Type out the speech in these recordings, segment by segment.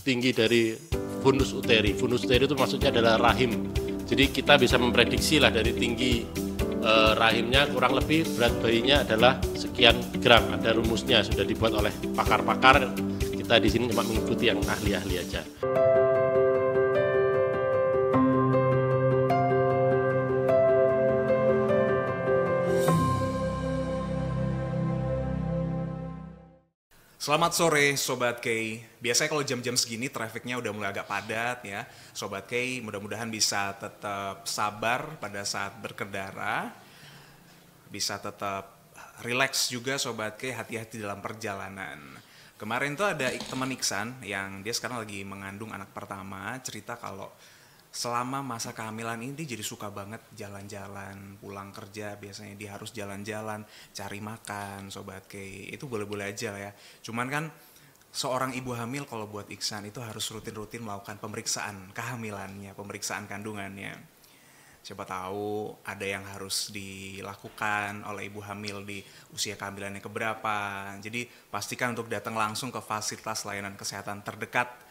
tinggi dari funus uteri. Funus uteri itu maksudnya adalah rahim. Jadi kita bisa memprediksi lah dari tinggi rahimnya kurang lebih berat bayinya adalah sekian gram. Ada rumusnya sudah dibuat oleh pakar-pakar. Kita di sini cuma mengikuti yang ahli-ahli aja. Selamat sore Sobat Kay. Biasanya kalau jam-jam segini trafficnya udah mulai agak padat ya. Sobat Kay mudah-mudahan bisa tetap sabar pada saat berkendara. Bisa tetap relax juga Sobat Kay, hati-hati dalam perjalanan. Kemarin tuh ada teman Iksan yang dia sekarang lagi mengandung anak pertama, cerita kalau selama masa kehamilan ini dia jadi suka banget jalan-jalan, pulang kerja biasanya dia harus jalan-jalan, cari makan, Sobat Kay. Itu boleh-boleh aja lah ya. Cuman kan seorang ibu hamil kalau buat Iksan itu harus rutin-rutin melakukan pemeriksaan kehamilannya, pemeriksaan kandungannya. Siapa tahu ada yang harus dilakukan oleh ibu hamil di usia kehamilannya keberapa. Jadi pastikan untuk datang langsung ke fasilitas layanan kesehatan terdekat.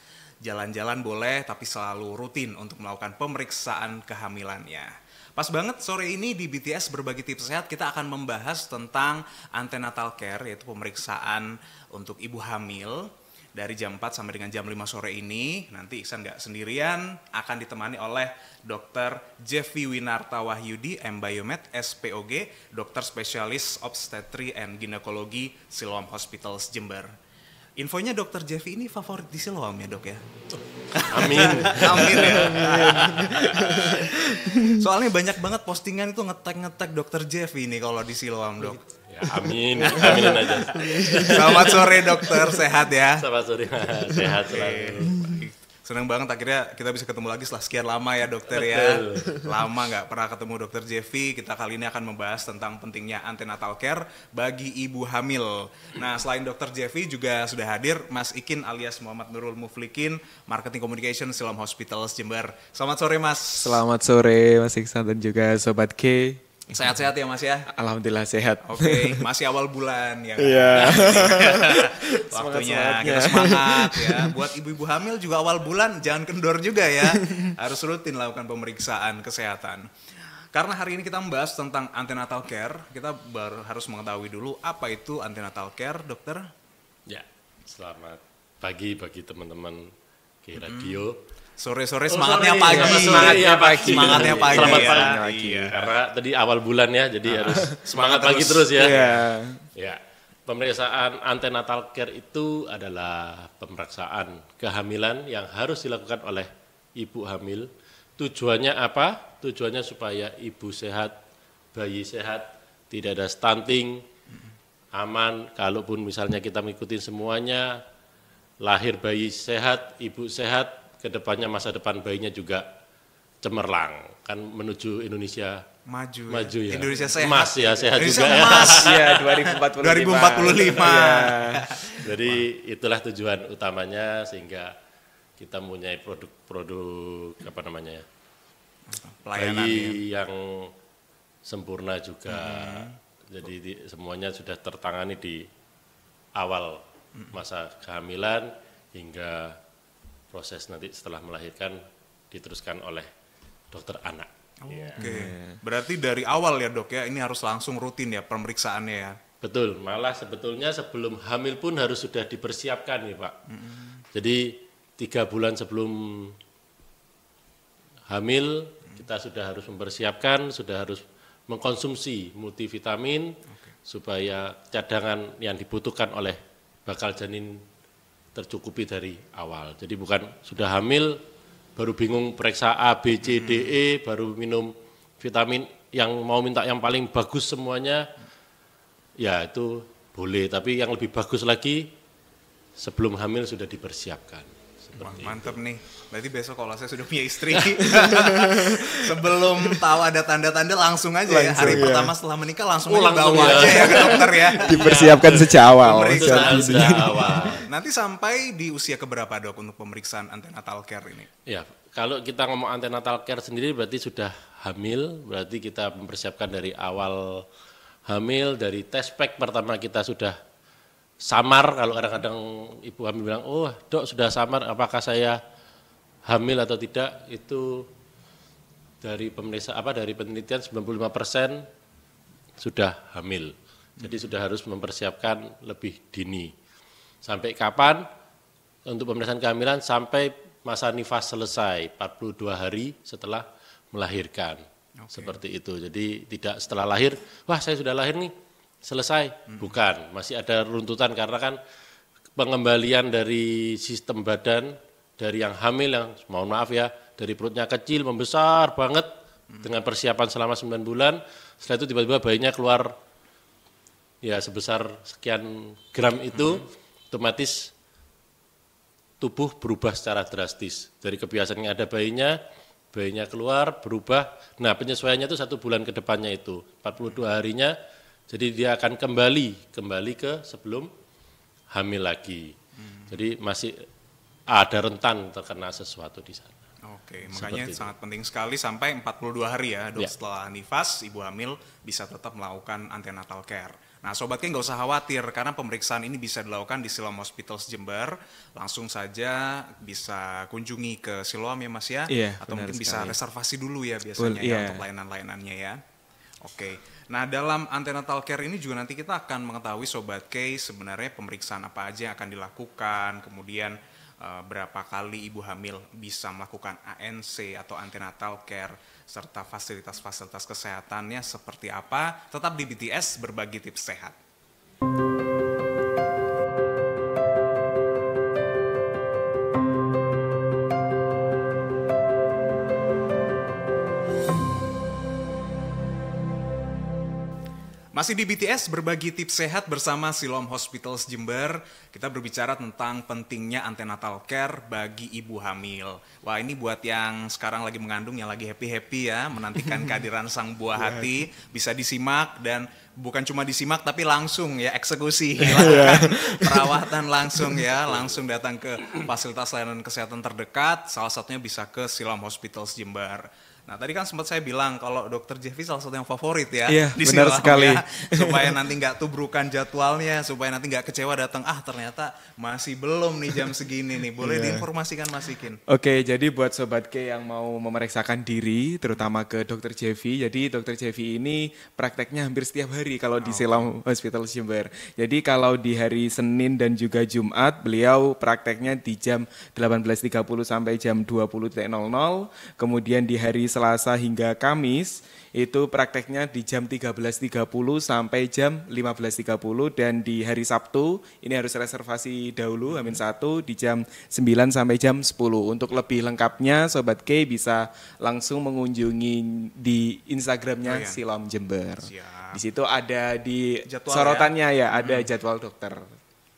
Jalan-jalan boleh, tapi selalu rutin untuk melakukan pemeriksaan kehamilannya. Pas banget sore ini di BTS Berbagi Tips Sehat kita akan membahas tentang antenatal care, yaitu pemeriksaan untuk ibu hamil dari jam 4 sampai dengan jam 5 sore ini. Nanti Iksan nggak sendirian, akan ditemani oleh Dr. Jeffy Winarta Wahyudi, M. Biomed, SPOG, dokter spesialis obstetri and ginekologi Siloam Hospitals Jember. Infonya Dr. Jeffy ini favorit di Siloam ya dok ya? Amin. Amin ya. Soalnya banyak banget postingan itu ngetek Dr. Jeffy ini kalau di Siloam dok. Ya, amin, aminin aja. Selamat sore dokter, sehat ya? Selamat sore, sehat selalu. Senang banget akhirnya kita bisa ketemu lagi setelah sekian lama ya dokter. Betul. Ya. Lama nggak pernah ketemu dokter Jeffy. Kita kali ini akan membahas tentang pentingnya antenatal care bagi ibu hamil. Nah selain dokter Jeffy juga sudah hadir Mas Ikin alias Muhammad Nurul Muflikin, Marketing Communication Siloam Hospitals Jember. Selamat sore Mas. Selamat sore Mas Iksan dan juga Sobat K. Sehat-sehat ya Mas ya? Alhamdulillah sehat. Oke, masih awal bulan ya. Iya. Waktunya kita semangat ya. Buat ibu-ibu hamil juga awal bulan jangan kendor juga ya. Harus rutin lakukan pemeriksaan kesehatan. Karena hari ini kita membahas tentang antenatal care, kita harus mengetahui dulu apa itu antenatal care, dokter. Ya, selamat pagi bagi teman-teman K Radio. Sore-sore semangatnya pagi. Semangatnya pagi. Semangatnya pagi. Selamat ya. pagi. Iya. Karena tadi awal bulan ya, jadi harus semangat terus. pagi terus ya. Iya. Ya, pemeriksaan antenatal care itu adalah pemeriksaan kehamilan yang harus dilakukan oleh ibu hamil. Tujuannya apa? Tujuannya supaya ibu sehat, bayi sehat, tidak ada stunting, aman. Kalaupun misalnya kita mengikuti semuanya, lahir bayi sehat, ibu sehat, kedepannya masa depan bayinya juga cemerlang, kan menuju Indonesia Maju ya. Indonesia sehat. Emas ya, sehat Indonesia juga emas. Iya, 2045. 2045. Iya. Jadi itulah tujuan utamanya sehingga kita mempunyai produk apa namanya ya, Pelayanan bayi yang sempurna juga. Jadi semuanya sudah tertangani di awal masa kehamilan hingga proses nanti setelah melahirkan diteruskan oleh dokter anak. Oke. Berarti dari awal ya dok ya, ini harus langsung rutin ya pemeriksaannya ya. Betul, malah sebetulnya sebelum hamil pun harus sudah dipersiapkan nih Pak. Jadi 3 bulan sebelum hamil kita sudah harus mempersiapkan, sudah harus mengkonsumsi multivitamin supaya cadangan yang dibutuhkan oleh bakal janin tercukupi dari awal. Jadi bukan sudah hamil baru bingung periksa A, B, C, D, E, baru minum vitamin yang mau minta yang paling bagus semuanya, ya itu boleh. Tapi yang lebih bagus lagi sebelum hamil sudah dipersiapkan. Mantep nih, berarti besok kalau saya sudah punya istri sebelum tahu ada tanda-tanda langsung aja ya, hari pertama setelah menikah langsung aja bawa aja ya ke dokter ya. Dipersiapkan sejak awal. Pemeriksaan sejak awal. Nanti sampai di usia keberapa dok untuk pemeriksaan antenatal care ini? Ya, kalau kita ngomong antenatal care sendiri berarti sudah hamil, berarti kita mempersiapkan dari awal hamil, dari tes pack pertama kita sudah samar, kalau kadang-kadang ibu hamil bilang, oh dok sudah samar, apakah saya hamil atau tidak, itu dari dari penelitian 95% sudah hamil. Jadi sudah harus mempersiapkan lebih dini. Sampai kapan? Untuk pemeriksaan kehamilan sampai masa nifas selesai, 42 hari setelah melahirkan. Seperti itu. Jadi tidak setelah lahir, wah saya sudah lahir nih, selesai. Bukan, masih ada runtutan karena kan pengembalian dari sistem badan dari yang hamil, yang mohon maaf ya, dari perutnya kecil membesar banget dengan persiapan selama 9 bulan, setelah itu tiba-tiba bayinya keluar ya sebesar sekian gram itu, otomatis tubuh berubah secara drastis. Dari kebiasaan yang ada bayinya keluar, berubah. Nah penyesuaiannya itu 1 bulan ke depannya itu, 42 harinya, jadi dia akan kembali ke sebelum hamil lagi. Jadi masih ada rentan terkena sesuatu di sana. Oke, makanya sangat penting sekali sampai 42 hari ya, dok, setelah nifas, ibu hamil bisa tetap melakukan antenatal care. Nah, sobatnya nggak usah khawatir, karena pemeriksaan ini bisa dilakukan di Siloam Hospitals Jember. Langsung saja bisa kunjungi ke Siloam ya Mas ya, atau mungkin sekali. Bisa reservasi dulu ya biasanya untuk layanan-layanannya ya. Oke, nah dalam antenatal care ini juga nanti kita akan mengetahui Sobat K sebenarnya pemeriksaan apa aja yang akan dilakukan, kemudian berapa kali ibu hamil bisa melakukan ANC atau antenatal care, serta fasilitas-fasilitas kesehatannya seperti apa. Tetap di BTS berbagi tips sehat. Masih di BTS berbagi tips sehat bersama Siloam Hospitals Jember. Kita berbicara tentang pentingnya antenatal care bagi ibu hamil. Wah, ini buat yang sekarang lagi mengandung, yang lagi happy-happy ya, menantikan kehadiran sang buah hati, bisa disimak dan bukan cuma disimak tapi langsung ya eksekusi. Perawatan langsung ya, langsung datang ke fasilitas layanan kesehatan terdekat, salah satunya bisa ke Siloam Hospitals Jember. Nah tadi kan sempat saya bilang kalau Dokter Jeffy salah satu yang favorit ya, di benar sekali ya, supaya nanti nggak tubrukan jadwalnya, supaya nanti nggak kecewa datang, ternyata masih belum nih jam segini nih, boleh diinformasikan Mas Ikin? Oke, jadi buat Sobat K yang mau memeriksakan diri, terutama ke Dokter Jeffy, jadi Dokter Jeffy ini prakteknya hampir setiap hari kalau di Siloam Hospital Jember. Jadi kalau di hari Senin dan juga Jumat, beliau prakteknya di jam 18.30 sampai jam 20.00, kemudian di hari Selasa hingga Kamis itu prakteknya di jam 13.30 sampai jam 15.30, dan di hari Sabtu ini harus reservasi dahulu H-1 di jam 9 sampai jam 10. Untuk lebih lengkapnya Sobat K bisa langsung mengunjungi di Instagramnya Siloam Jember. Di situ ada di jadwal sorotannya ya, ada jadwal dokter.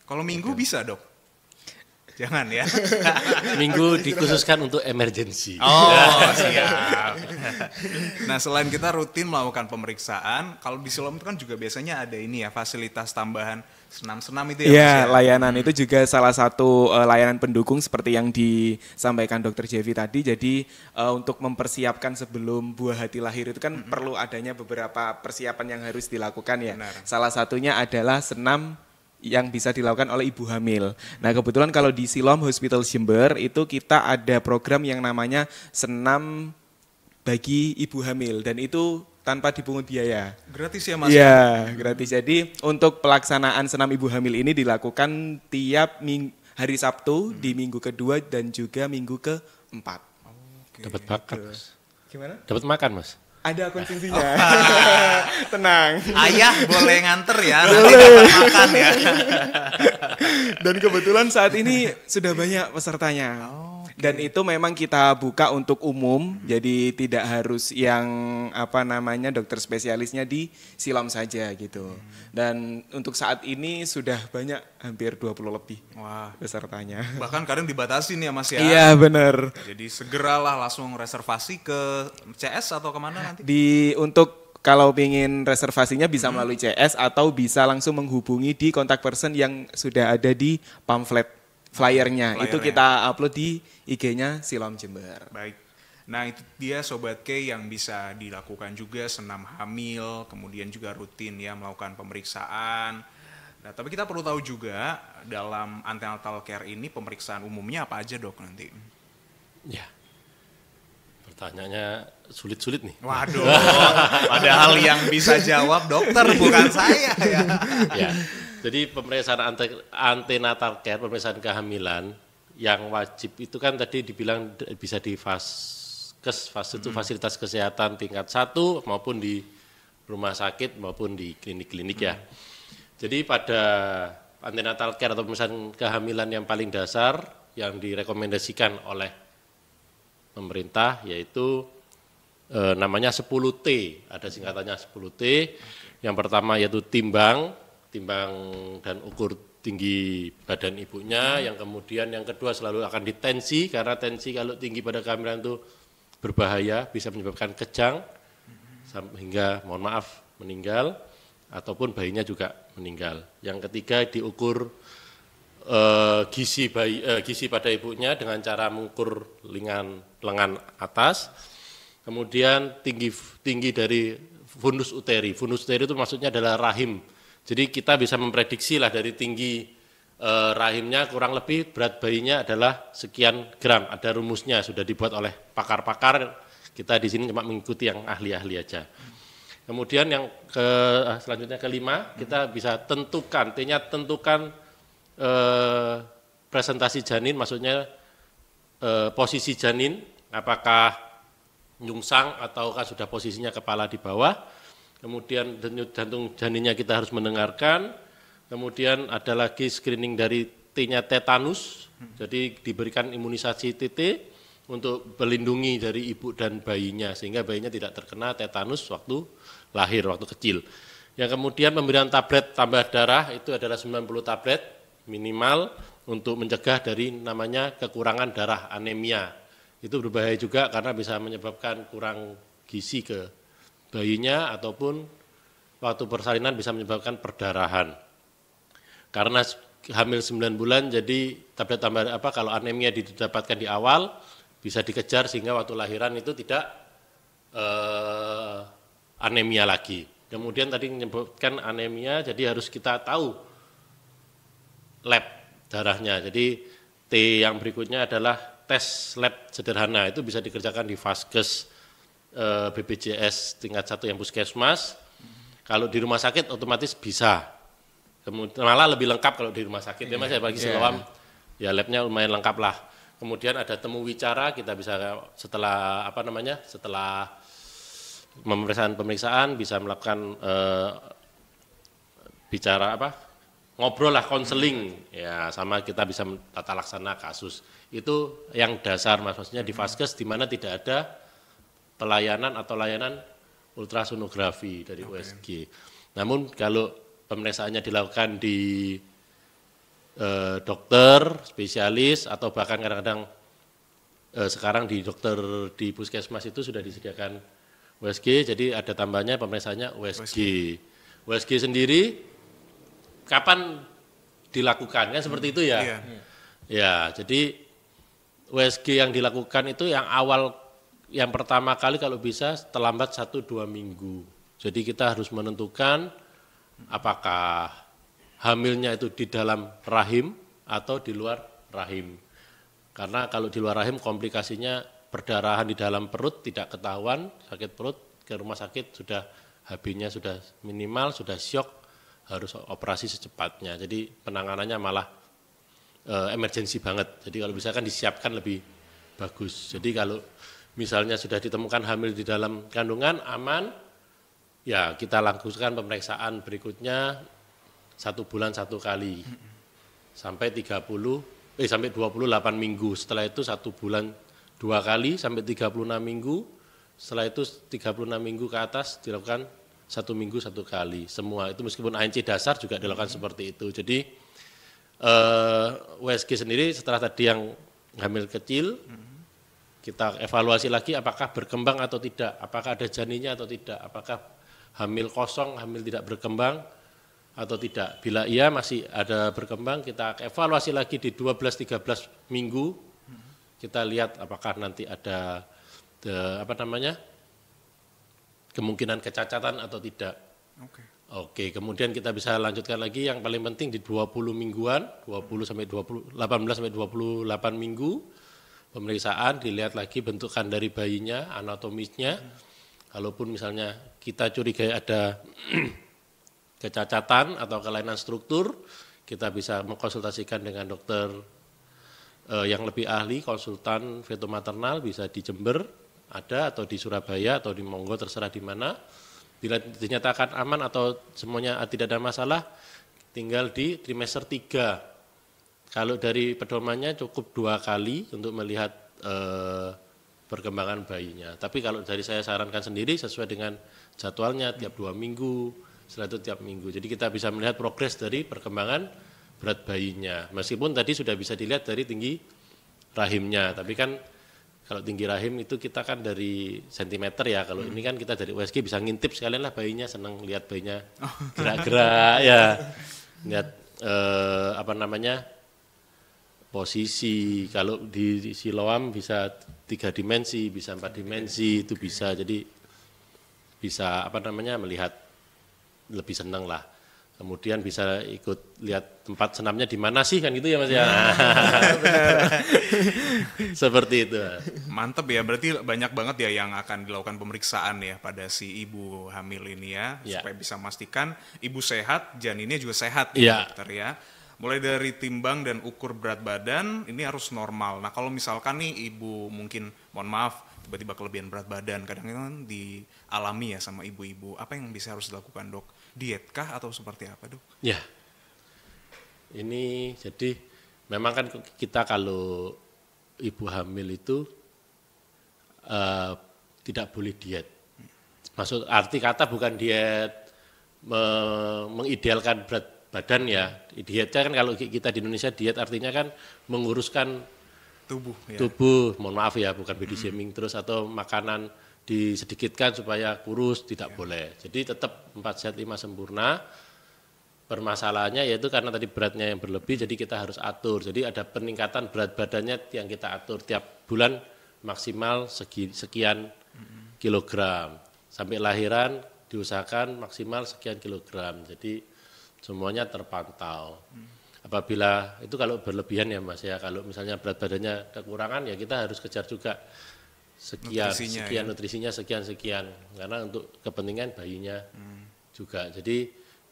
Kalau minggu bisa dok? Jangan ya. Minggu dikhususkan untuk emergensi. Oh, siap. Nah, selain kita rutin melakukan pemeriksaan, kalau di Siloam itu kan juga biasanya ada ini ya, fasilitas tambahan senam-senam itu ya. Iya, layanan itu juga salah satu layanan pendukung seperti yang disampaikan Dokter Jeffy tadi. Jadi untuk mempersiapkan sebelum buah hati lahir itu kan perlu adanya beberapa persiapan yang harus dilakukan ya. Benar. Salah satunya adalah senam yang bisa dilakukan oleh ibu hamil. Nah kebetulan kalau di Siloam Hospital Jember itu kita ada program yang namanya senam bagi ibu hamil, dan itu tanpa dipungut biaya. Gratis ya Mas? Iya, gratis. Jadi untuk pelaksanaan senam ibu hamil ini dilakukan tiap hari Sabtu di minggu kedua dan juga minggu keempat. Dapat makan Mas. Gimana? Dapat makan Mas. Ada konsumsinya. Tenang. Ayah boleh nganter ya, nanti dapat makan ya. Dan kebetulan saat ini sudah banyak pesertanya. Dan itu memang kita buka untuk umum, jadi tidak harus yang dokter spesialisnya di Siloam saja gitu. Dan untuk saat ini sudah banyak, hampir 20 lebih pesertanya. Bahkan kadang dibatasi nih ya Mas ya. Iya benar. Jadi segeralah langsung reservasi ke CS atau kemana nanti? Untuk kalau ingin reservasinya bisa melalui CS atau bisa langsung menghubungi di kontak person yang sudah ada di pamflet flyernya. Itu kita upload di IG-nya Siloam Jember. Baik. Nah itu dia Sobat K yang bisa dilakukan juga senam hamil, kemudian juga rutin ya melakukan pemeriksaan. Nah, tapi kita perlu tahu juga dalam antenatal care ini pemeriksaan umumnya apa aja dok nanti? Ya, pertanyaannya sulit-sulit nih. Waduh, padahal yang bisa jawab dokter bukan saya ya. Ya, jadi pemeriksaan antenatal care, pemeriksaan kehamilan yang wajib itu kan tadi dibilang bisa di Vaskes, itu fasilitas kesehatan tingkat 1 maupun di rumah sakit maupun di klinik-klinik ya. Jadi pada antenatal care atau pemeriksaan kehamilan yang paling dasar yang direkomendasikan oleh pemerintah yaitu namanya 10T, ada singkatannya 10T. Yang pertama yaitu timbang dan ukur tinggi badan ibunya, yang kemudian yang kedua selalu akan ditensi, karena tensi kalau tinggi pada kehamilan itu berbahaya, bisa menyebabkan kejang hingga mohon maaf meninggal ataupun bayinya juga meninggal. Yang ketiga diukur gizi pada ibunya dengan cara mengukur lengan atas. Kemudian tinggi dari fundus uteri. Fundus uteri itu maksudnya adalah rahim. Jadi kita bisa memprediksi lah dari tinggi rahimnya kurang lebih berat bayinya adalah sekian gram. Ada rumusnya sudah dibuat oleh pakar-pakar. Kita di sini cuma mengikuti yang ahli-ahli aja. Kemudian yang selanjutnya kelima, kita bisa tentukan, T-nya tentukan presentasi janin, maksudnya posisi janin, apakah nyungsang ataukah sudah posisinya kepala di bawah. Kemudian denyut jantung janinnya kita harus mendengarkan. Kemudian ada lagi screening dari T-nya tetanus, jadi diberikan imunisasi TT untuk melindungi dari ibu dan bayinya sehingga bayinya tidak terkena tetanus waktu lahir, waktu kecil. Yang kemudian pemberian tablet tambah darah itu adalah 90 tablet minimal untuk mencegah dari namanya kekurangan darah, anemia. Itu berbahaya juga karena bisa menyebabkan kurang gizi ke bayinya ataupun waktu persalinan bisa menyebabkan perdarahan. Karena hamil 9 bulan jadi tablet tambah kalau anemia didapatkan di awal bisa dikejar sehingga waktu lahiran itu tidak anemia lagi. Kemudian tadi menyebutkan anemia, jadi harus kita tahu lab darahnya. Jadi T yang berikutnya adalah tes lab sederhana, itu bisa dikerjakan di Vaskes, BPJS tingkat 1 yang puskesmas. Kalau di rumah sakit otomatis bisa. Kemudian malah lebih lengkap kalau di rumah sakit. Ya Mas, ya bagi Siloam, ya labnya lumayan lengkap lah. Kemudian ada temu wicara, kita bisa setelah setelah pemeriksaan bisa melakukan ngobrol lah, konseling ya, sama kita bisa tata laksana kasus. Itu yang dasar Mas, maksudnya di Vaskes di mana tidak ada pelayanan atau layanan ultrasonografi dari USG. Namun kalau pemeriksaannya dilakukan di dokter, spesialis, atau bahkan kadang-kadang sekarang di dokter di puskesmas itu sudah disediakan USG, jadi ada tambahnya pemeriksaannya USG. USG sendiri kapan dilakukan, kan seperti itu ya? Iya. Ya, jadi USG yang dilakukan itu yang pertama kali kalau bisa terlambat 1-2 minggu. Jadi kita harus menentukan apakah hamilnya itu di dalam rahim atau di luar rahim. Karena kalau di luar rahim komplikasinya perdarahan di dalam perut tidak ketahuan, sakit perut ke rumah sakit sudah HB-nya sudah minimal, sudah syok, harus operasi secepatnya. Jadi penanganannya malah emergensi banget. Jadi kalau bisa kan disiapkan lebih bagus. Jadi kalau misalnya sudah ditemukan hamil di dalam kandungan aman, ya kita lakukan pemeriksaan berikutnya 1 bulan 1 kali sampai 28 minggu. Setelah itu 1 bulan 2 kali sampai 36 minggu. Setelah itu 36 minggu ke atas dilakukan 1 minggu 1 kali. Semua itu meskipun ANC dasar juga dilakukan seperti itu. Jadi USG sendiri setelah tadi yang hamil kecil, kita evaluasi lagi apakah berkembang atau tidak, apakah ada janinnya atau tidak, apakah hamil kosong, hamil tidak berkembang atau tidak. Bila iya masih ada berkembang, kita evaluasi lagi di 12-13 minggu, kita lihat apakah nanti ada kemungkinan kecacatan atau tidak. Oke, kemudian kita bisa lanjutkan lagi yang paling penting di 20 mingguan, 20 sampai 20, 18 sampai 28 minggu pemeriksaan, dilihat lagi bentukan dari bayinya, anatomisnya. Kalaupun misalnya kita curigai ada kecacatan atau kelainan struktur, kita bisa mengkonsultasikan dengan dokter yang lebih ahli, konsultan feto maternal, bisa di Jember ada, atau di Surabaya, atau di Monggo, terserah di mana. Bila dinyatakan aman atau semuanya tidak ada masalah, tinggal di trimester 3. Kalau dari pedomannya cukup 2 kali untuk melihat perkembangan bayinya. Tapi kalau dari saya sarankan sendiri sesuai dengan jadwalnya tiap 2 minggu, setelah itu tiap minggu. Jadi kita bisa melihat progres dari perkembangan berat bayinya. Meskipun tadi sudah bisa dilihat dari tinggi rahimnya, tapi kan kalau tinggi rahim itu kita kan dari sentimeter ya. Kalau ini kan kita dari USG bisa ngintip sekalian lah bayinya, senang lihat bayinya gerak-gerak ya. Lihat posisi. Kalau di siloam bisa 3 dimensi, bisa 4 dimensi, itu bisa. Jadi bisa melihat lebih senang lah. Kemudian bisa ikut lihat tempat senamnya di mana sih, kan gitu ya Mas ya. Seperti itu. Mantep ya, berarti banyak banget ya yang akan dilakukan pemeriksaan ya pada si ibu hamil ini ya, supaya bisa memastikan ibu sehat, janinnya juga sehat ya dokter ya. Mulai dari timbang dan ukur berat badan ini harus normal. Nah kalau misalkan nih ibu mungkin, mohon maaf, tiba-tiba kelebihan berat badan, kadang-kadang dialami ya sama ibu-ibu, apa yang bisa harus dilakukan dok? Diet kah atau seperti apa dok? Ya, ini jadi memang kan kita kalau ibu hamil itu tidak boleh diet. Maksud arti kata bukan diet mengidealkan berat badan ya. Dietnya kan kalau kita di Indonesia diet artinya kan menguruskan tubuh ya. Tubuh, mohon maaf ya, bukan body shaming terus atau makanan disedikitkan supaya kurus, tidak boleh. Jadi tetap 4 sehat 5 sempurna. Permasalahannya yaitu karena tadi beratnya yang berlebih, jadi kita harus atur. Jadi ada peningkatan berat badannya yang kita atur tiap bulan maksimal sekian kilogram. Sampai lahiran diusahakan maksimal sekian kilogram. Jadi semuanya terpantau. Apabila itu kalau berlebihan ya Mas ya, kalau misalnya berat badannya kekurangan ya kita harus kejar juga nutrisinya sekian karena untuk kepentingan bayinya juga. Jadi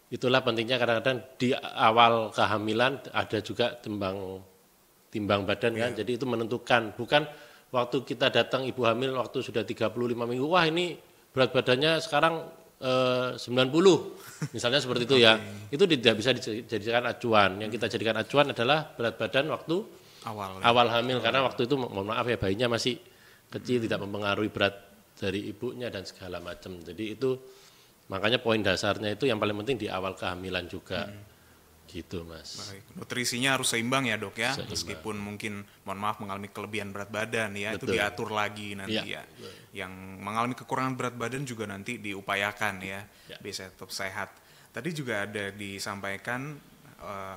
itulah pentingnya kadang-kadang di awal kehamilan ada juga timbang badan kan. Jadi itu menentukan, bukan waktu kita datang ibu hamil waktu sudah 35 minggu, wah ini berat badannya sekarang 90 misalnya seperti itu ya. Itu tidak bisa dijadikan acuan. Yang kita jadikan acuan adalah berat badan waktu awal hamil, karena waktu itu mohon maaf ya bayinya masih kecil, tidak mempengaruhi berat dari ibunya dan segala macam. Jadi itu makanya poin dasarnya itu yang paling penting di awal kehamilan juga. Gitu Mas. Baik. Nutrisinya harus seimbang ya dok ya, meskipun mungkin mohon maaf mengalami kelebihan berat badan ya. Betul. Itu diatur lagi nanti ya. Yang mengalami kekurangan berat badan juga nanti diupayakan ya. Bisa tetap sehat. Tadi juga ada disampaikan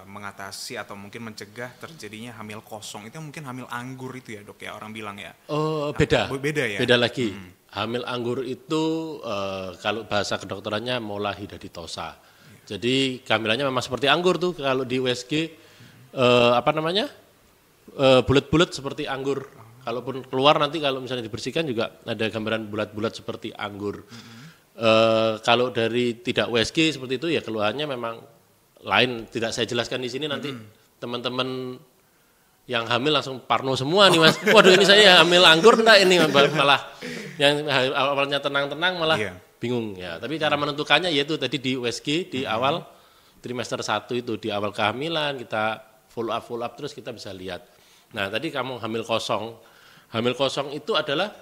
mengatasi atau mungkin mencegah terjadinya hamil kosong, itu mungkin hamil anggur itu ya dok ya, orang bilang ya. Oh beda ya. Beda lagi. Hamil anggur itu kalau bahasa kedokterannya mola hidaditosa. Jadi kehamilannya memang seperti anggur tuh, kalau di USG bulat-bulat seperti anggur. Kalaupun keluar nanti kalau misalnya dibersihkan juga ada gambaran bulat-bulat seperti anggur. Kalau dari tidak USG seperti itu ya keluhannya memang lain, tidak saya jelaskan di sini, nanti teman-teman yang hamil langsung parno semua nih Mas. Waduh ini saya hamil anggur enggak ini, malah yang awalnya tenang-tenang malah bingung ya. Tapi cara menentukannya yaitu tadi di USG di awal trimester 1 itu, di awal kehamilan kita follow up terus kita bisa lihat. Nah tadi kamu hamil kosong itu adalah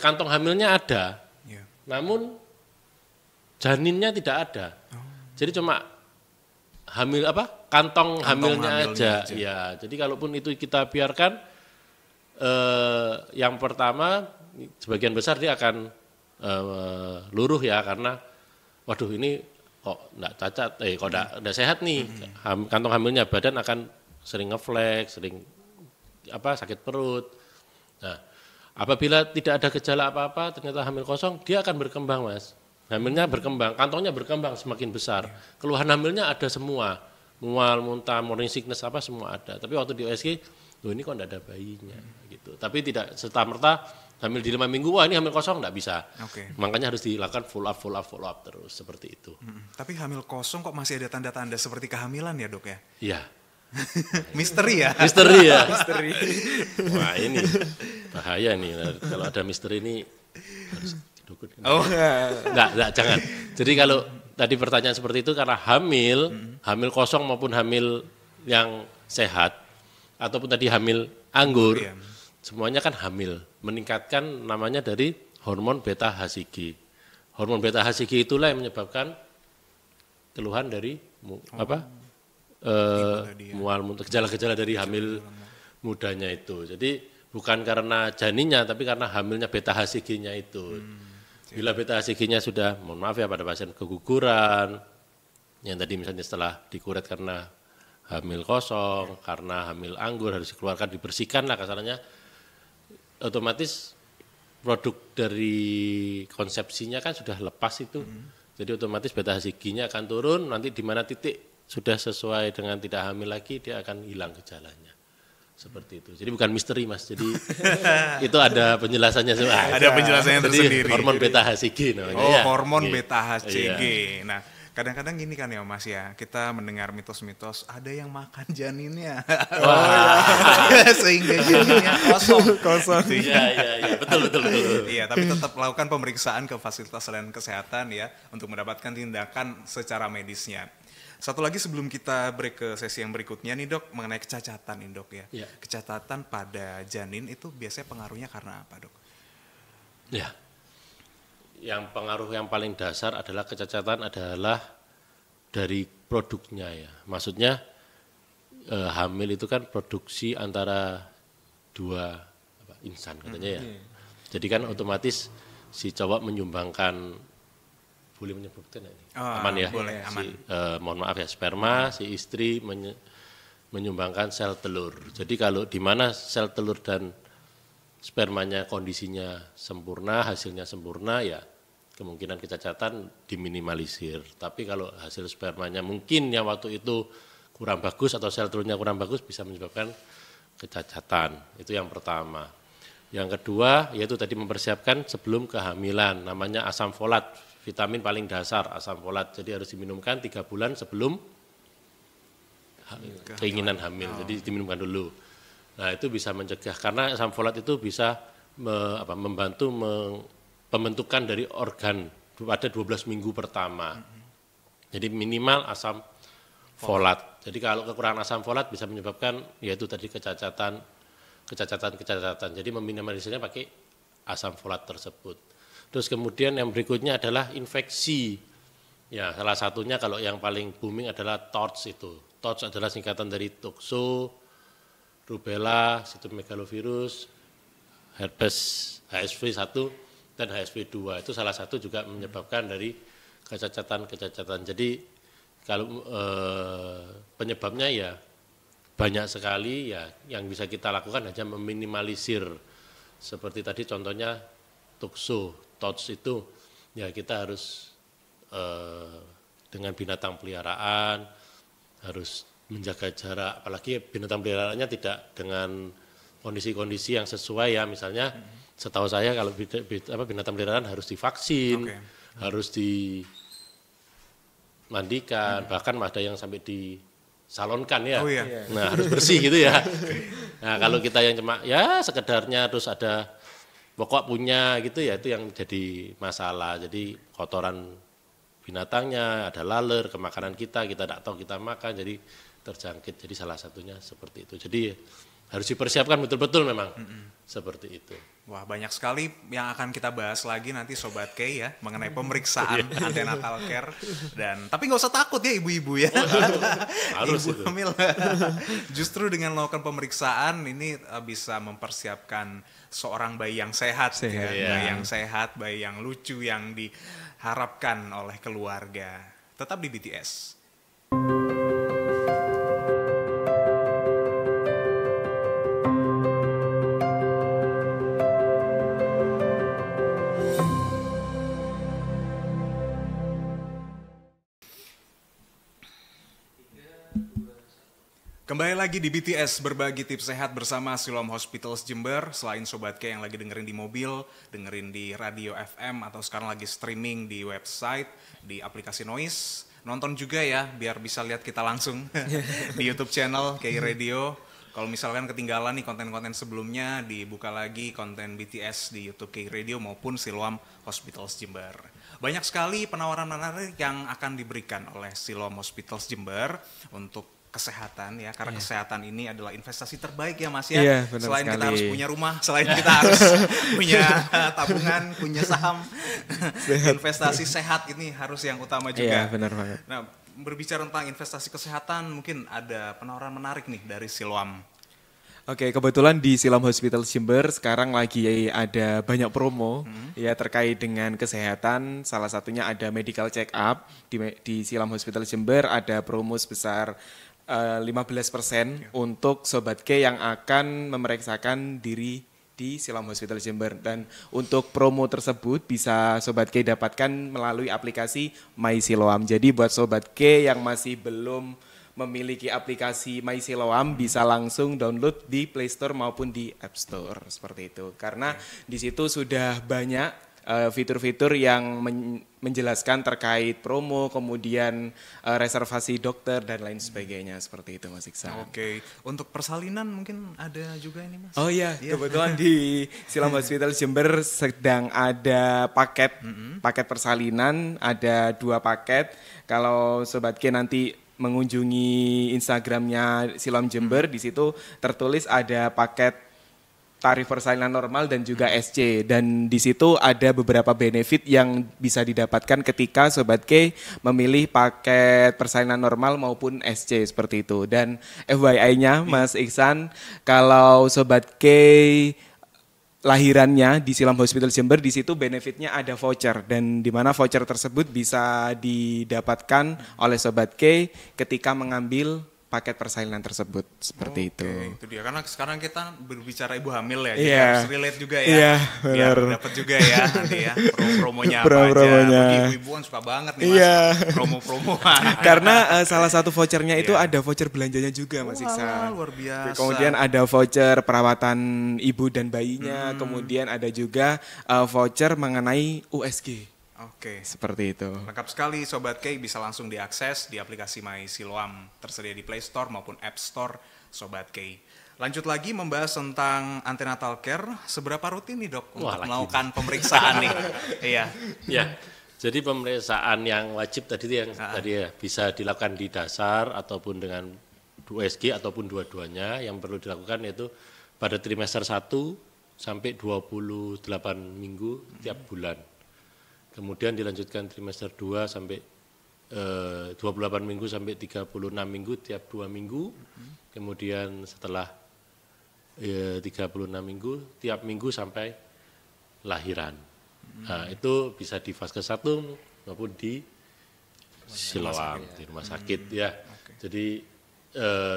kantong hamilnya ada, namun janinnya tidak ada. Jadi cuma kantong hamilnya aja. Ya, jadi kalaupun itu kita biarkan, yang pertama sebagian besar dia akan luruh ya, karena waduh ini kok enggak cacat, kok enggak sehat nih. Kantong hamilnya, badan akan sering ngeflek, sering sakit perut. Nah, apabila tidak ada gejala apa-apa ternyata hamil kosong, dia akan berkembang Mas. Hamilnya berkembang, kantongnya berkembang semakin besar. Keluhan hamilnya ada semua, mual, muntah, morning sickness apa semua ada. Tapi waktu di USG, loh ini kok enggak ada bayinya gitu. Tapi tidak serta-merta hamil di 5 minggu, wah ini hamil kosong, enggak bisa. Makanya harus dilakukan follow up terus seperti itu. Tapi hamil kosong kok masih ada tanda-tanda seperti kehamilan ya dok ya? Iya. Misteri ya? Misteri ya. Misteri. Wah ini bahaya nih, kalau ada misteri ini harus didukung. Oh Enggak, jangan. Jadi kalau tadi pertanyaan seperti itu karena hamil kosong maupun hamil yang sehat, ataupun tadi hamil anggur, Iya. semuanya kan hamil, meningkatkan namanya dari hormon beta HCG. Hormon beta HCG itulah yang menyebabkan keluhan dari mual, muntah, gejala-gejala dari hamil mudanya itu. Jadi bukan karena janinnya, tapi karena hamilnya beta HCG-nya itu. Bila beta HCG-nya sudah, mohon maaf ya pada pasien keguguran, yang tadi misalnya setelah dikuret karena hamil kosong, karena hamil anggur harus dikeluarkan, dibersihkan lah kasarnya, otomatis produk dari konsepsinya kan sudah lepas itu. Jadi otomatis beta HCG-nya akan turun, nanti di mana titik sudah sesuai dengan tidak hamil lagi, dia akan hilang gejalanya. Seperti itu. Jadi bukan misteri Mas. Jadi itu ada penjelasannya semua. Ada penjelasannya tersendiri. Hormon beta HCG namanya. Oh, ya. hormon Oke. beta HCG. Iya. Nah, kadang-kadang gini kan ya Mas ya, kita mendengar mitos-mitos ada yang makan janinnya. Sehingga janinnya kosong. Iya, betul. Iya, tapi tetap lakukan pemeriksaan ke fasilitas layanan kesehatan ya untuk mendapatkan tindakan secara medisnya. Satu lagi sebelum kita break ke sesi yang berikutnya nih dok, mengenai kecacatan nih dok ya. Iya. Kecacatan pada janin itu biasanya pengaruhnya karena apa dok? Ya. Yang pengaruh yang paling dasar adalah kecacatan adalah dari produknya ya. Maksudnya hamil itu kan produksi antara dua insan katanya ya. Jadi kan otomatis si cowok menyumbangkan, boleh menyebutkan ini? Aman ya? Boleh, aman. Mohon maaf ya, sperma, si istri menyumbangkan sel telur. Jadi kalau di mana sel telur dan spermanya kondisinya sempurna, hasilnya sempurna ya kemungkinan kecacatan diminimalisir. Tapi kalau hasil spermanya mungkin yang waktu itu kurang bagus atau sel telurnya kurang bagus bisa menyebabkan kecacatan. Itu yang pertama. Yang kedua yaitu tadi mempersiapkan sebelum kehamilan, namanya asam folat, vitamin paling dasar asam folat. Jadi harus diminumkan 3 bulan sebelum keinginan hamil. Jadi diminumkan dulu. Nah itu bisa mencegah karena asam folat itu bisa membantu pembentukan dari organ pada 12 minggu pertama. Jadi minimal asam folat. Jadi kalau kekurangan asam folat bisa menyebabkan yaitu tadi kecacatan. Jadi meminimalisirnya pakai asam folat tersebut. Terus kemudian yang berikutnya adalah infeksi. Ya, salah satunya kalau yang paling booming adalah TORCH itu. TORCH adalah singkatan dari toxo, rubella, sitomegalovirus, herpes HSV1 dan HSV2. Itu salah satu juga menyebabkan dari kecacatan. Jadi kalau penyebabnya ya banyak sekali ya, yang bisa kita lakukan hanya meminimalisir. Seperti tadi contohnya TORCH itu ya kita harus dengan binatang peliharaan harus menjaga jarak, apalagi binatang peliharaannya tidak dengan kondisi-kondisi yang sesuai ya, misalnya setahu saya kalau binatang peliharaan harus divaksin, harus dimandikan, bahkan ada yang sampai disalonkan ya. Nah harus bersih gitu ya. Nah kalau kita yang cuma ya sekedarnya terus ada pokok punya gitu ya, itu yang jadi masalah. Jadi kotoran binatangnya, ada laler ke makanan kita tidak tahu kita makan, jadi terjangkit. Jadi salah satunya seperti itu. Jadi harus dipersiapkan betul-betul memang seperti itu. Wah banyak sekali yang akan kita bahas lagi nanti Sobat K ya, mengenai pemeriksaan antenatal care. Tapi nggak usah takut ya ibu-ibu ya. Harus ibu hamil. Justru dengan melakukan pemeriksaan ini bisa mempersiapkan seorang bayi yang sehat. Ya. Bayi yang sehat, bayi yang lucu, yang diharapkan oleh keluarga. Tetap di BTS. Kembali lagi di BTS, berbagi tips sehat bersama Siloam Hospitals Jember. Selain Sobat K yang lagi dengerin di mobil, dengerin di radio FM, atau sekarang lagi streaming di website, di aplikasi Noise, nonton juga ya, biar bisa lihat kita langsung di YouTube channel K Radio. Kalau misalkan ketinggalan nih konten-konten sebelumnya, dibuka lagi konten BTS di YouTube K Radio maupun Siloam Hospitals Jember. Banyak sekali penawaran menarik yang akan diberikan oleh Siloam Hospitals Jember untuk kesehatan ya, karena kesehatan ini adalah investasi terbaik ya Mas ya. Iya, benar selain sekali. kita harus punya rumah, selain kita harus punya tabungan, punya saham, investasi sehat ini harus yang utama juga. Iya, benar banget. Nah, berbicara tentang investasi kesehatan, mungkin ada penawaran menarik nih dari Siloam. Oke, kebetulan di Siloam Hospital Jember sekarang lagi ada banyak promo ya terkait dengan kesehatan. Salah satunya ada medical check up di Siloam Hospital Jember, ada promo sebesar 15% untuk Sobat K yang akan memeriksakan diri di Siloam Hospital Jember. Dan untuk promo tersebut bisa Sobat K dapatkan melalui aplikasi My Siloam. Jadi buat Sobat K yang masih belum memiliki aplikasi My Siloam bisa langsung download di Play Store maupun di App Store seperti itu. Karena di situ sudah banyak fitur-fitur yang menjelaskan terkait promo, kemudian reservasi dokter dan lain sebagainya seperti itu Mas Iksan. Oke, untuk persalinan mungkin ada juga ini Mas. Oh iya, kebetulan di Siloam Hospital Jember sedang ada paket persalinan, ada 2 paket. Kalau Sobat K nanti mengunjungi Instagramnya Siloam Jember, di situ tertulis ada paket tarif persalinan normal dan juga SC, dan di situ ada beberapa benefit yang bisa didapatkan ketika Sobat K memilih paket persalinan normal maupun SC seperti itu. Dan FYI-nya Mas Iksan, kalau Sobat K lahirannya di Siloam Hospital Jember, di situ benefitnya ada voucher, dan di mana voucher tersebut bisa didapatkan oleh Sobat K ketika mengambil paket persalinan tersebut seperti itu. Itu dia, karena sekarang kita berbicara ibu hamil ya, jadi Iya. harus relate juga ya. Iya, Biar benar. dapat juga ya nanti ya promonya apa Promo-promonya. aja. Bagi ibu-ibu kan suka banget nih Mas, Iya. promo-promo. Karena salah satu vouchernya itu ada voucher belanjanya juga Mas Iksan. Luar biasa. Kemudian ada voucher perawatan ibu dan bayinya, kemudian ada juga voucher mengenai USG. Oke. Seperti itu. Lengkap sekali Sobat K, bisa langsung diakses di aplikasi My Siloam, tersedia di Play Store maupun App Store Sobat K. Lanjut lagi membahas tentang antenatal care, seberapa rutin nih Dok untuk melakukan pemeriksaan nih? Iya. Ya, jadi pemeriksaan yang wajib tadi itu yang tadi ya bisa dilakukan di dasar ataupun dengan USG ataupun dua-duanya. Yang perlu dilakukan yaitu pada trimester 1 sampai 28 minggu tiap bulan. Kemudian dilanjutkan trimester 2 sampai 28 minggu sampai 36 minggu tiap 2 minggu. Kemudian setelah 36 minggu tiap minggu sampai lahiran. Nah, itu bisa di Vaskes 1 maupun di Siloam, di rumah sakit ya. Jadi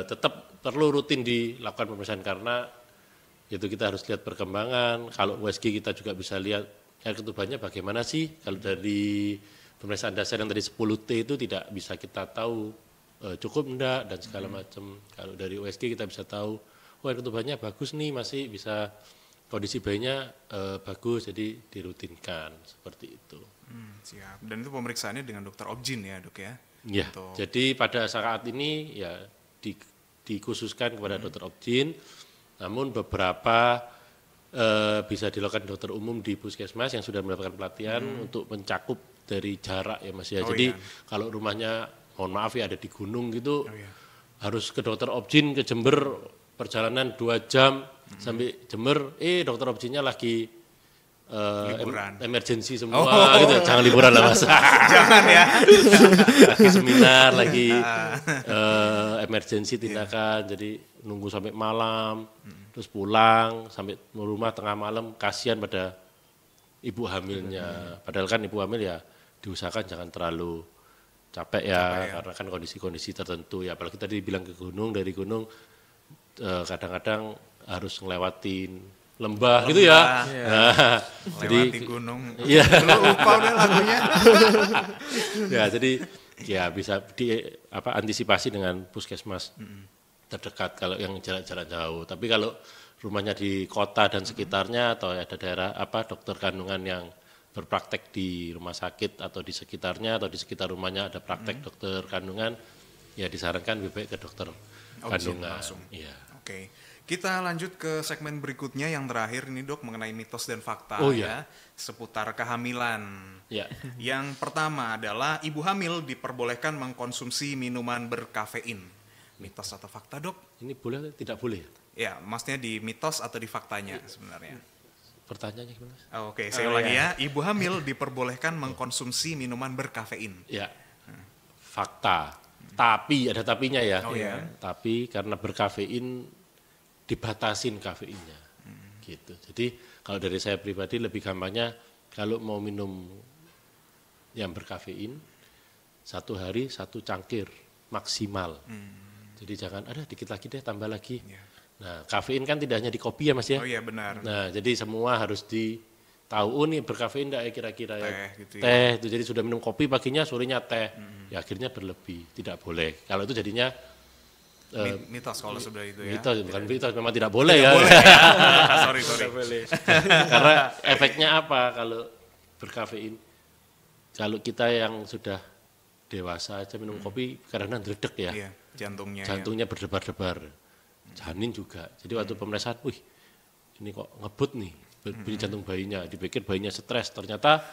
tetap perlu rutin dilakukan pemeriksaan karena itu kita harus lihat perkembangan. Kalau USG kita juga bisa lihat air ketubannya bagaimana sih. Kalau dari pemeriksaan dasar yang tadi 10T itu tidak bisa kita tahu cukup enggak dan segala macam. Kalau dari USG kita bisa tahu, oh air ketubannya bagus nih, masih bisa kondisi bayinya bagus, jadi dirutinkan seperti itu. Siap. Dan itu pemeriksaannya dengan dokter Objin ya Dok ya? Ya, jadi pada saat ini ya dikhususkan kepada dokter Objin, namun beberapa bisa dilakukan dokter umum di puskesmas yang sudah mendapatkan pelatihan untuk mencakup dari jarak ya Mas ya. Jadi kalau rumahnya mohon maaf ya ada di gunung gitu, harus ke dokter Objin ke Jember perjalanan 2 jam sampai Jember, dokter Objinnya lagi emergency semua gitu, jangan liburan lah Mas. Jangan ya. Lagi seminar, lagi emergency tindakan, jadi nunggu sampai malam, terus pulang sampai rumah tengah malam, kasihan pada ibu hamilnya. Padahal kan ibu hamil ya diusahakan jangan terlalu capek ya, karena kan kondisi-kondisi tertentu ya. Apalagi tadi bilang ke gunung, dari gunung kadang-kadang harus ngelewatin lembah gitu ya. Nah, Lewati gunung. Iya. Lupa udah lagunya. Ya, jadi ya bisa antisipasi dengan puskesmas. terdekat kalau yang jarak-jarak jauh. Tapi kalau rumahnya di kota dan sekitarnya atau ada daerah dokter kandungan yang berpraktek di rumah sakit atau di sekitarnya atau di sekitar rumahnya ada praktek dokter kandungan, ya disarankan lebih baik ke dokter kandungan. Langsung. Iya. Oke. Kita lanjut ke segmen berikutnya yang terakhir ini Dok, mengenai mitos dan fakta ya seputar kehamilan. Ya. Yang pertama adalah ibu hamil diperbolehkan mengkonsumsi minuman berkafein. Mitos atau fakta Dok? Ini boleh atau tidak boleh? Ya, maksudnya di mitos atau di faktanya sebenarnya. Pertanyaannya gimana? Oke, saya ulangi ya. Ibu hamil diperbolehkan mengkonsumsi minuman berkafein. Ya. Fakta. Tapi ada tapinya ya. Oh, ya. Tapi karena berkafein dibatasin kafeinnya, gitu. Jadi kalau dari saya pribadi lebih gampangnya kalau mau minum yang berkafein 1 hari 1 cangkir maksimal. Jadi jangan ada dikit lagi deh tambah lagi. Nah kafein kan tidak hanya di kopi ya Mas ya. Oh iya benar. Nah jadi semua harus tahu nih berkafein enggak ya kira-kira ya. Gitu Teh itu jadi sudah minum kopi paginya sorenya teh. Ya akhirnya berlebih, tidak boleh. Kalau itu jadinya mitos kalau sudah itu ya. Mitos, bukan mitos, memang tidak boleh ya. sorry. Karena efeknya apa kalau berkafein? Kalau kita yang sudah dewasa aja minum kopi kadang-kadang dredeg ya. Iya, jantungnya berdebar-debar. Janin juga. Jadi waktu pemeriksaan, wih ini kok ngebut nih bunyi jantung bayinya. Dipikir bayinya stres, ternyata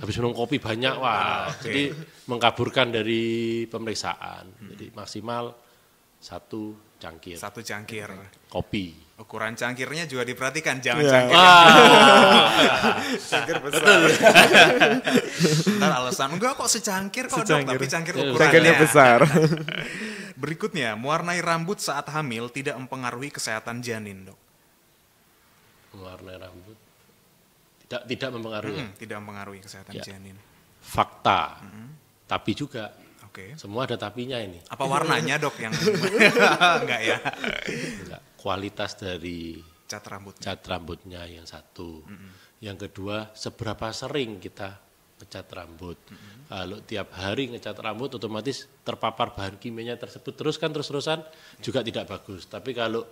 habis minum kopi banyak. Wah, jadi mengkaburkan dari pemeriksaan. Jadi maksimal 1 cangkir. 1 cangkir. Kopi. Ukuran cangkirnya juga diperhatikan, jangan cangkir. Cangkir besar. Ntar alasan, enggak kok secangkir kok Dok, tapi cangkir ukurannya besar. Berikutnya, mewarnai rambut saat hamil tidak mempengaruhi kesehatan janin Dok. Mewarnai rambut tidak mempengaruhi. Tidak mempengaruhi kesehatan janin. Fakta. Tapi juga Oke. semua ada tapinya ini. Apa warnanya Dok yang enggak ya? Enggak. Kualitas dari cat rambutnya yang satu. Yang kedua, seberapa sering kita ngecat rambut. Kalau tiap hari ngecat rambut otomatis terpapar bahan kimianya tersebut terus-terusan juga tidak bagus. Tapi kalau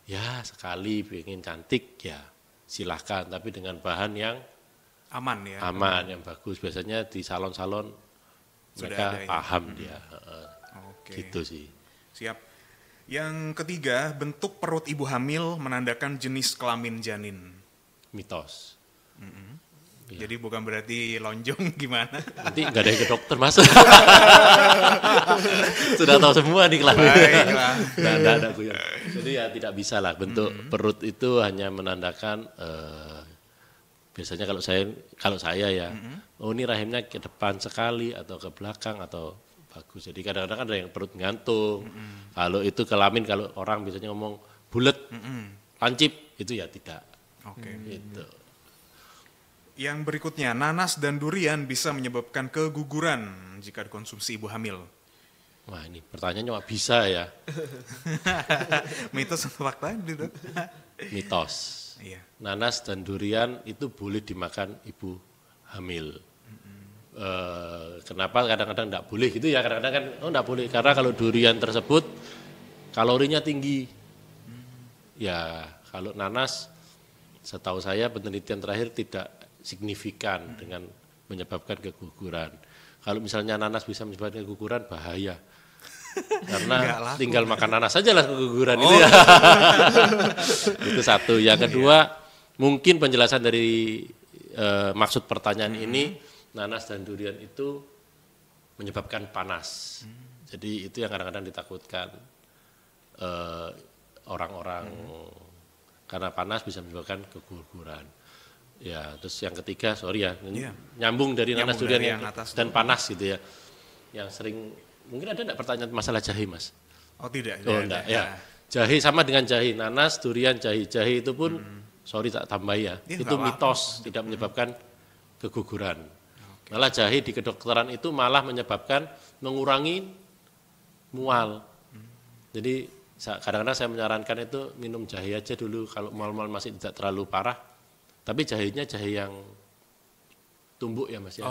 ya sekali pengen cantik ya silahkan, tapi dengan bahan yang aman yang bagus. Biasanya di salon-salon mereka paham dia. Gitu sih. Siap. Yang ketiga, bentuk perut ibu hamil menandakan jenis kelamin janin. Mitos. Ya. Jadi bukan berarti lonjong gimana? Nanti nggak ada yang ke dokter Mas. Sudah tahu semua nih kelamin. Nggak ada gue. Jadi ya tidak bisa lah, bentuk perut itu hanya menandakan biasanya kalau saya ya, oh ini rahimnya ke depan sekali atau ke belakang atau bagus. Jadi kadang-kadang ada yang perut gantung. Kalau itu kelamin, kalau orang biasanya ngomong bulat, lancip, itu ya tidak. Gitu. Yang berikutnya, nanas dan durian bisa menyebabkan keguguran jika dikonsumsi ibu hamil. Wah ini pertanyaannya bisa ya. Mitos atau fakta? Mitos. Iya. Nanas dan durian itu boleh dimakan ibu hamil. Kenapa kadang-kadang enggak boleh gitu ya, kadang-kadang kan enggak boleh karena kalau durian tersebut kalorinya tinggi. Ya, kalau nanas setahu saya penelitian terakhir tidak signifikan dengan menyebabkan keguguran. Kalau misalnya nanas bisa menyebabkan keguguran bahaya. Karena tinggal makan nanas saja lah keguguran itu ya. Itu satu. Yang kedua, mungkin penjelasan dari maksud pertanyaan ini, nanas dan durian itu menyebabkan panas. Jadi itu yang kadang-kadang ditakutkan orang-orang karena panas bisa menyebabkan keguguran. Ya, terus yang ketiga, nyambung dari nanas durian dan panas gitu ya. Yang sering mungkin ada enggak pertanyaan masalah jahe, Mas? Oh, tidak. Oh, enggak. Ya. Jahe sama dengan jahe, nanas, durian, jahe. Jahe itu pun tak tambah ya. Itu mitos, tidak menyebabkan keguguran. Malah jahe di kedokteran itu malah menyebabkan mengurangi mual. Jadi kadang-kadang saya menyarankan itu minum jahe aja dulu kalau mual-mual masih tidak terlalu parah. Tapi jahenya jahe yang tumbuk ya Mas ya.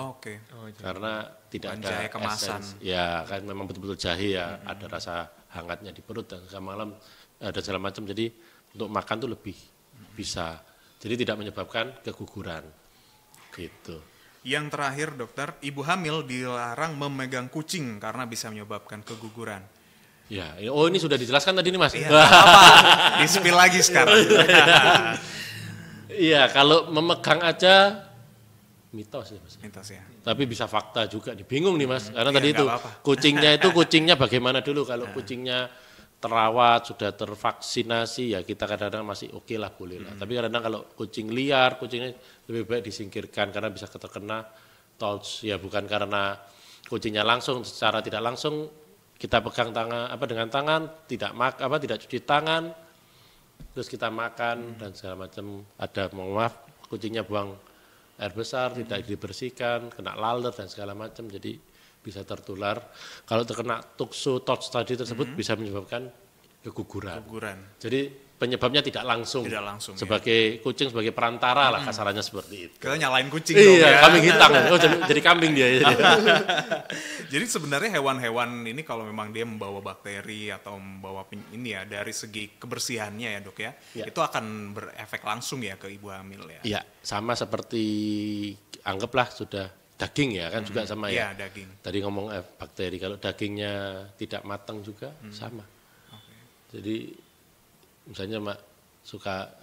Karena tidak ada jahe kemasan. Ya kan memang betul-betul jahe ya, ada rasa hangatnya di perut dan segala macam. Jadi untuk makan tuh lebih bisa. Jadi tidak menyebabkan keguguran. Gitu. Yang terakhir dokter, ibu hamil dilarang memegang kucing karena bisa menyebabkan keguguran. Ya, ini sudah dijelaskan tadi nih Mas. Iya, apa? Di-spill lagi sekarang. Iya, kalau memegang aja mitos ya Mas. Mitos ya. Tapi bisa fakta juga nih. Bingung nih Mas, karena Iya, tadi nggak itu apa-apa. kucingnya bagaimana dulu kalau kucingnya terawat, sudah tervaksinasi ya kita kadang-kadang masih oke lah, boleh lah. Tapi kadang-kadang kalau kucing liar, kucingnya lebih baik disingkirkan karena bisa terkena touch ya, bukan karena kucingnya langsung, secara tidak langsung kita pegang tangan dengan tangan, tidak cuci tangan, terus kita makan dan segala macam. Ada maaf kucingnya buang air besar, tidak dibersihkan, kena laler dan segala macam, jadi bisa tertular. Kalau terkena touch tadi tersebut bisa menyebabkan keguguran. Jadi penyebabnya tidak langsung. Sebagai kucing sebagai perantara lah kasarannya seperti itu. Kita nyalain kucing dong ya. Kambing hitam. Jadi kambing dia. Jadi sebenarnya hewan-hewan ini kalau memang dia membawa bakteri atau membawa dari segi kebersihannya ya dok ya, itu akan berefek langsung ya ke ibu hamil ya. Iya, sama seperti anggaplah sudah daging ya kan juga sama ya. Iya, daging. Tadi ngomong bakteri, kalau dagingnya tidak matang juga sama. Jadi misalnya suka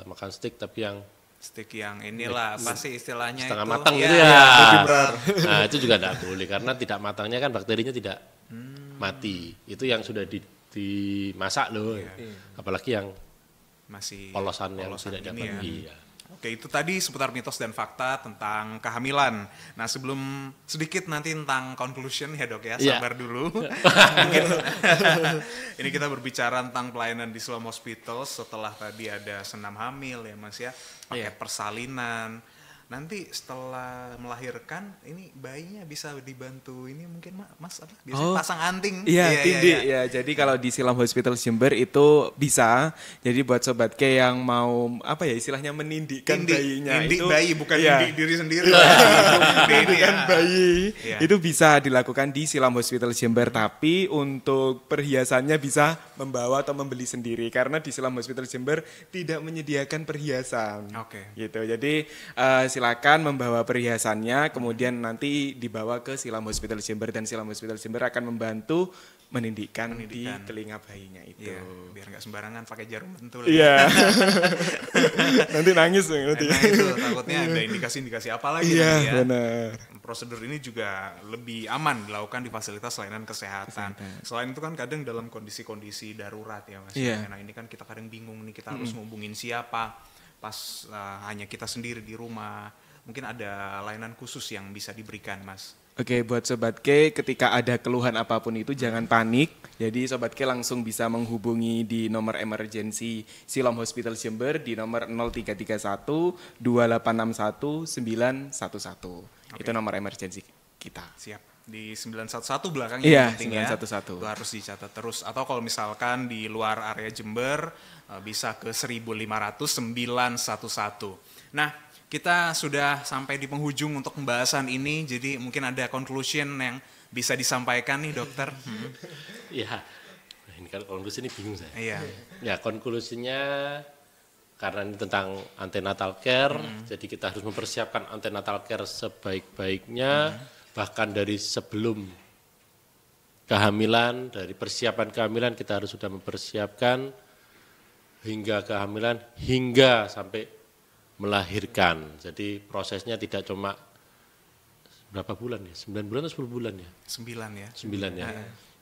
makan steak tapi yang inilah apa sih istilahnya setengah itu? matang ya, gitu ya. Ya. Nah itu juga tidak boleh karena tidak matangnya kan bakterinya tidak mati. Itu yang sudah dimasak loh. Apalagi yang masih polosan yang tidak dapat. Ya. Oke, itu tadi seputar mitos dan fakta tentang kehamilan. Nah, sebelum sedikit nanti tentang conclusion ya dok ya, sabar dulu. Mungkin ini kita berbicara tentang pelayanan di Siloam Hospital setelah tadi ada senam hamil ya mas ya, paket persalinan. Nanti setelah melahirkan ini bayinya bisa dibantu ini mungkin mas apa? Biasanya pasang anting. Iya, tindih ya. Jadi kalau di Siloam Hospital Jember itu bisa. Jadi buat sobat K yang mau apa ya istilahnya menindihkan bayinya itu bayi bukan diri sendiri. Menindihkan bayi itu bisa dilakukan di Siloam Hospital Jember, tapi untuk perhiasannya bisa membawa atau membeli sendiri karena di Siloam Hospital Jember tidak menyediakan perhiasan. Oke. Gitu. Jadi silakan membawa perhiasannya, kemudian nanti dibawa ke Siloam Hospital Jember dan Siloam Hospital Jember akan membantu menindihkan di telinga bayinya itu. Iya, biar nggak sembarangan pakai jarum pentul. Iya. Nanti nangis nanti. Nah itu takutnya ada indikasi-indikasi apa lagi iya, nanti ya. Benar. Prosedur ini juga lebih aman dilakukan di fasilitas layanan kesehatan. Selain itu kan kadang dalam kondisi-kondisi darurat ya mas. Iya. Nah ini kan kita kadang bingung nih kita harus ngubungin siapa. Pas hanya kita sendiri di rumah, mungkin ada layanan khusus yang bisa diberikan mas. Oke, buat Sobat K, ketika ada keluhan apapun itu jangan panik. Jadi Sobat K langsung bisa menghubungi di nomor emergency Siloam Hospital Jember di nomor 0331 2861 911. Itu nomor emergency kita. Siap. Di 911 belakangnya iya, penting 911. Ya. Itu harus dicatat terus. Atau kalau misalkan di luar area Jember bisa ke 1500 911. Nah, kita sudah sampai di penghujung untuk pembahasan ini. Jadi mungkin ada conclusion yang bisa disampaikan nih dokter. Iya. Ini kalau konklusi ini bingung saya. Iya. Ya konklusinya karena ini tentang antenatal care, jadi kita harus mempersiapkan antenatal care sebaik-baiknya. Bahkan dari sebelum kehamilan, dari persiapan kehamilan kita harus sudah mempersiapkan hingga kehamilan, hingga sampai melahirkan. Jadi prosesnya tidak cuma berapa bulan ya? 9 bulan atau 10 bulan ya? 9 ya. 9 ya.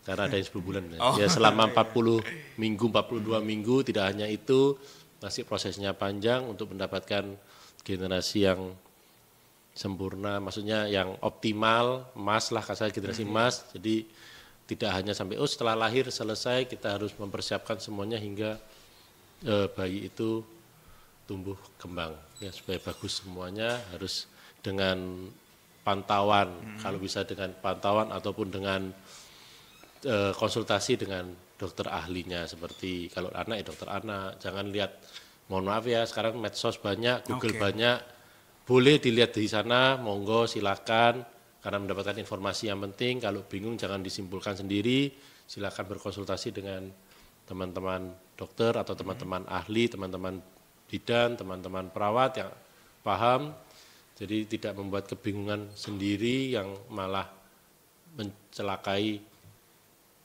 Karena ada yang 10 bulan. Ya selama 40 minggu, 42 minggu, tidak hanya itu, masih prosesnya panjang untuk mendapatkan generasi yang sempurna, maksudnya yang optimal, emas lah, kasar generasi emas. Jadi tidak hanya sampai setelah lahir selesai, kita harus mempersiapkan semuanya hingga bayi itu tumbuh kembang ya, supaya bagus semuanya. Harus dengan pantauan, kalau bisa dengan pantauan ataupun dengan konsultasi dengan dokter ahlinya, seperti kalau anak ya dokter anak. Jangan lihat, mohon maaf ya, sekarang medsos banyak, Google banyak, boleh dilihat di sana, monggo silakan. karena mendapatkan informasi yang penting. Kalau bingung jangan disimpulkan sendiri, silakan berkonsultasi dengan teman-teman dokter atau teman-teman ahli, teman-teman bidan, teman-teman perawat yang paham. Jadi tidak membuat kebingungan sendiri yang malah mencelakai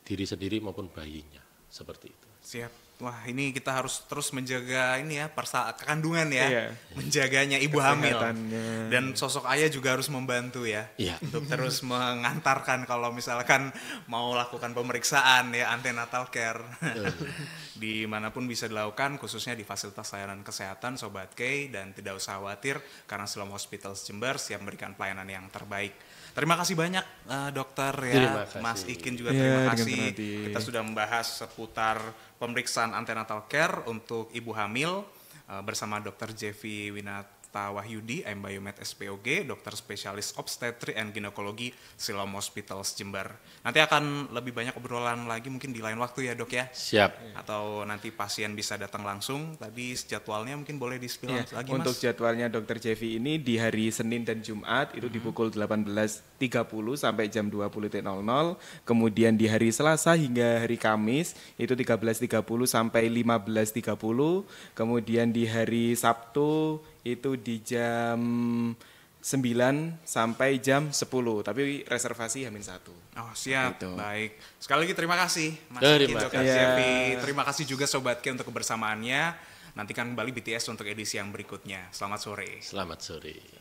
diri sendiri maupun bayinya, seperti itu. Siap. Wah, ini kita harus terus menjaga ini ya, kandungan ya, Iya. menjaganya ibu hamil. Kesehatannya. Dan sosok ayah juga harus membantu ya, Iya. untuk terus mengantarkan kalau misalkan mau lakukan pemeriksaan ya, antenatal care. Dimanapun bisa dilakukan, khususnya di fasilitas layanan kesehatan Sobat K, dan tidak usah khawatir karena Siloam Hospitals Jember siap memberikan pelayanan yang terbaik. Terima kasih banyak dokter ya, Terima kasih. Mas Ikin juga Iya, terima dengan kasih. senang hati. Kita sudah membahas seputar pemeriksaan antenatal care untuk ibu hamil bersama Dr. Jeffy Winata Wahyudi, M. Biomed SPOG, dokter spesialis obstetri and ginekologi Siloam Hospitals Jember. Nanti akan lebih banyak obrolan lagi mungkin di lain waktu ya dok ya. Siap. Atau nanti pasien bisa datang langsung. Tadi jadwalnya mungkin boleh di-spill Ya, lagi untuk Mas. jadwalnya Dr. Jeffy ini di hari Senin dan Jumat itu di pukul 18.30 sampai jam 20.00. Kemudian di hari Selasa hingga hari Kamis itu 13.30 sampai 15.30. Kemudian di hari Sabtu itu di jam 9 sampai jam 10. Tapi reservasi H-1. Oh siap, Gitu. baik. Sekali lagi terima kasih Mas Terima Ikin, Dr. kasih. Jeffy. Terima kasih juga Sobat K untuk kebersamaannya. Nantikan kembali BTS untuk edisi yang berikutnya. Selamat sore. Selamat sore.